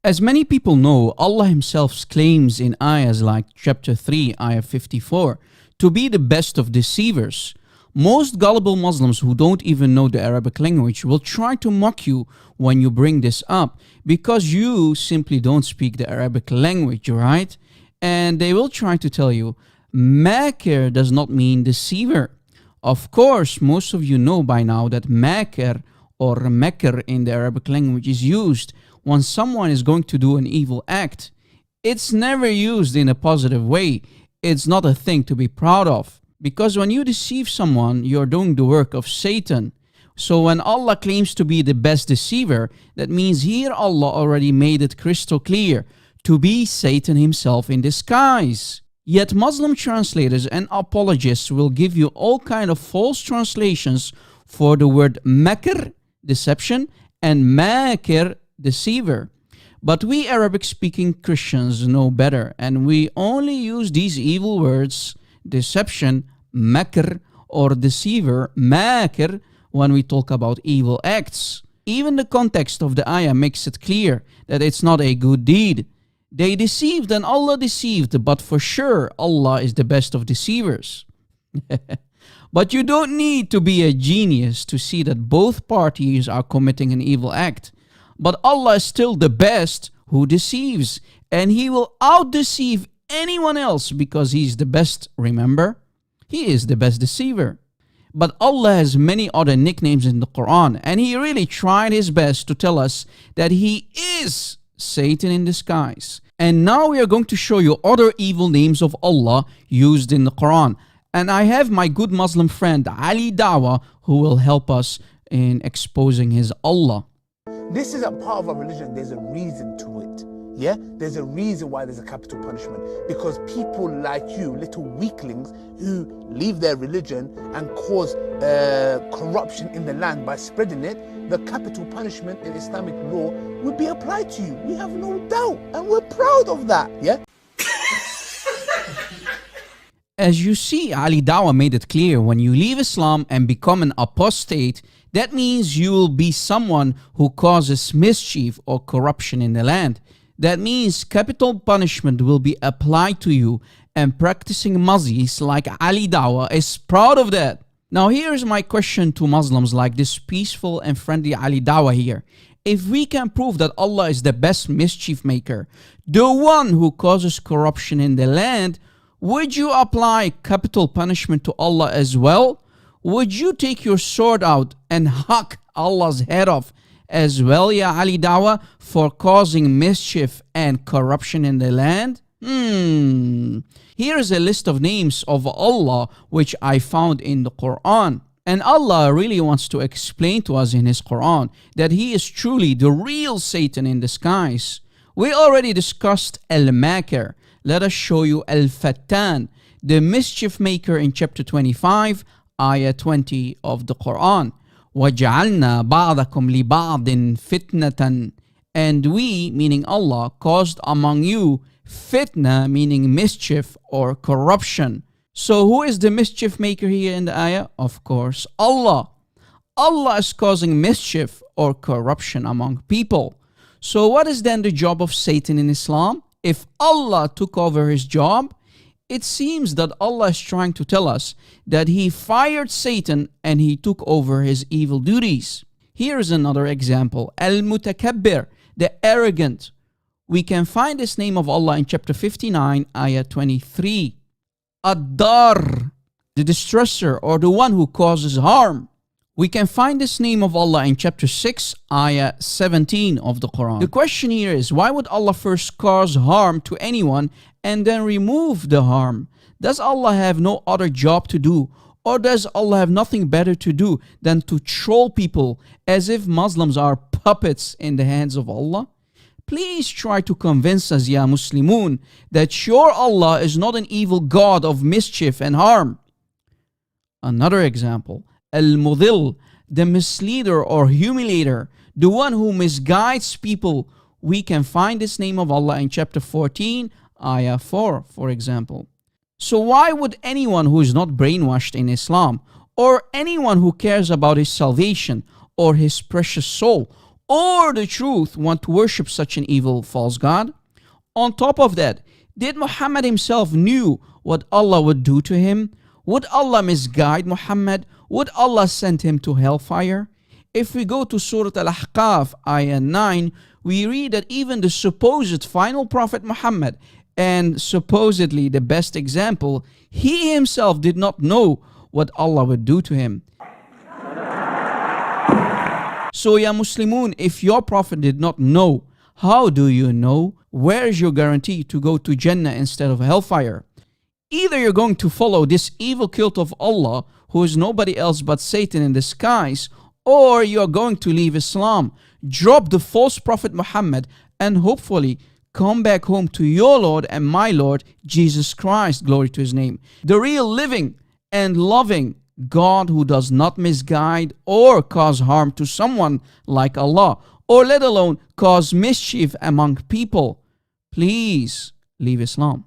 As many people know, Allah Himself claims in ayahs like chapter 3, ayah 54, to be the best of deceivers. Most gullible Muslims who don't even know the Arabic language will try to mock you when you bring this up because you simply don't speak the Arabic language, right? And they will try to tell you, makir does not mean deceiver. Of course, most of you know by now that makir or makr in the Arabic language is used when someone is going to do an evil act. It's never used in a positive way. It's not a thing to be proud of. Because when you deceive someone, you're doing the work of Satan. So when Allah claims to be the best deceiver, that means here Allah already made it crystal clear to be Satan himself in disguise. Yet Muslim translators and apologists will give you all kind of false translations for the word makr, deception, and makir, deceiver. But we Arabic-speaking Christians know better, and we only use these evil words, deception, makr, or deceiver, makir, when we talk about evil acts. Even the context of the ayah makes it clear that it's not a good deed. They deceived and Allah deceived, but for sure Allah is the best of deceivers. But you don't need to be a genius to see that both parties are committing an evil act. But Allah is still the best who deceives, and He will out-deceive anyone else because He's the best, remember? He is the best deceiver. But Allah has many other nicknames in the Quran, and He really tried His best to tell us that He is Satan in disguise. And now we are going to show you other evil names of Allah used in the Quran. And I have my good Muslim friend Ali Dawa who will help us in exposing his Allah. This is a part of our religion. There's a reason to it. Yeah? There's a reason why there's a capital punishment. Because people like you, little weaklings, who leave their religion and cause corruption in the land by spreading it, the capital punishment in Islamic law will be applied to you. We have no doubt. And we're proud of that. Yeah? As you see, Ali Dawa made it clear, when you leave Islam and become an apostate, that means you will be someone who causes mischief or corruption in the land. That means capital punishment will be applied to you, and practicing Muzis like Ali Dawa is proud of that. Now here's my question to Muslims like this peaceful and friendly Ali Dawa here. If we can prove that Allah is the best mischief maker, the one who causes corruption in the land, would you apply capital punishment to Allah as well? Would you take your sword out and hack Allah's head off as well, Ya Ali Dawa, for causing mischief and corruption in the land? Here is a list of names of Allah which I found in the Quran. And Allah really wants to explain to us in His Quran that He is truly the real Satan in disguise. We already discussed Al-Makir. Let us show you Al-Fattan, the mischief maker in chapter 25, ayah 20 of the Quran. وَجَعَلْنَا بَعْضَكُمْ لِبَعْضٍ فِتْنَةً. And we, meaning Allah, caused among you fitna, meaning mischief or corruption. So who is the mischief maker here in the ayah? Of course, Allah. Allah is causing mischief or corruption among people. So what is then the job of Satan in Islam? If Allah took over his job, it seems that Allah is trying to tell us that He fired Satan and He took over his evil duties. Here is another example. Al-Mutakabbir, the arrogant. We can find this name of Allah in chapter 59, ayah 23. Ad-Dar, the distresser or the one who causes harm. We can find this name of Allah in chapter 6, ayah 17 of the Quran. The question here is, why would Allah first cause harm to anyone and then remove the harm? Does Allah have no other job to do? Or does Allah have nothing better to do than to troll people as if Muslims are puppets in the hands of Allah? Please try to convince us, Ya Muslimun, that your Allah is not an evil God of mischief and harm. Another example. Al-Mudil, the misleader or humiliator, the one who misguides people. We can find this name of Allah in chapter 14, ayah 4, for example. So why would anyone who is not brainwashed in Islam, or anyone who cares about his salvation or his precious soul, or the truth want to worship such an evil false god? On top of that, did Muhammad himself knew what Allah would do to him? Would Allah misguide Muhammad? Would Allah send him to hellfire? If we go to Surah Al-Ahqaf, ayah 9, we read that even the supposed final prophet Muhammad, and supposedly the best example, he himself did not know what Allah would do to him. So, ya Muslimun, if your prophet did not know, how do you know? Where is your guarantee to go to Jannah instead of hellfire? Either you're going to follow this evil cult of Allah, who is nobody else but Satan in disguise, or you are going to leave Islam, drop the false prophet Muhammad, and hopefully come back home to your Lord and my Lord, Jesus Christ, glory to his name. The real living and loving God who does not misguide or cause harm to someone like Allah, or let alone cause mischief among people. Please leave Islam.